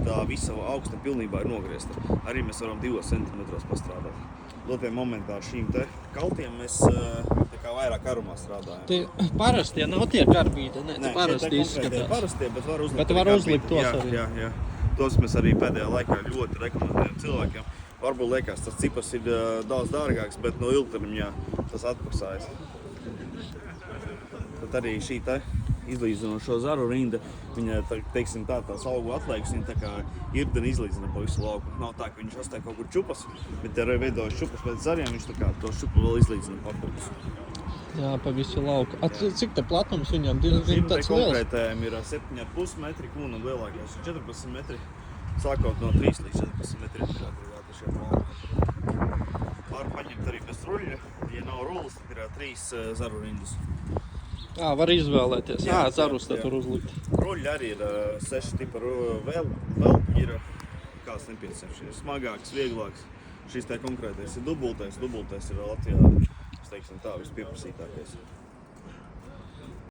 tā visa augsta pilnībā ir nogriezta. Arī mēs varam 2 centimetros pastrādāt. Dotajā momentā ar šīm te kaltiem mēs tā kā vairāk arumā strādājam. Tie parastie nav tie karbīti, ne? Nē, parasti izskatās. Parastie, bet var uzlikt. Bet var uzlikt tos arī. Jā. Tos mēs arī pēdējā laikā ļoti rekomendējam cilvēkiem. Varbūt liekas, tas cipars ir daudz dārgāks, bet no ilgtermiņā tas atmaksājas. Tad arī šī te izlīdzinošo zaru rinda, viņa, teiksim tās augu atlaikas, viņa tā kā irdeni izlīdzina pa visu lauku. Nav tā, ka viņš astāja kaut kur čupas, bet ja veidojas čupas pēc zariem, viņš tā kā to čupu vēl izlīdzina papildus. Jā, pa visu lauku. Cik te platums viņam? Šim te Tāds liels? konkrētējiem ir 7,5 metri, kūna lielākais ir 14 metri, sākot no 3 līdz 14 metriem. Var paņemt arī bez ruļļa, ja nav rulles, tad ir 3 zaru rindas. Jā, var izvēlēties. Jā, zarus te tur uzlikt. Ruļļi arī ir 6 tipa vēl ir kāds nepieciešams. Smagāks, vieglāks. Šis te konkrētais ir dubultais ir Latvijā, es teiksim tā, vispieprasītākais.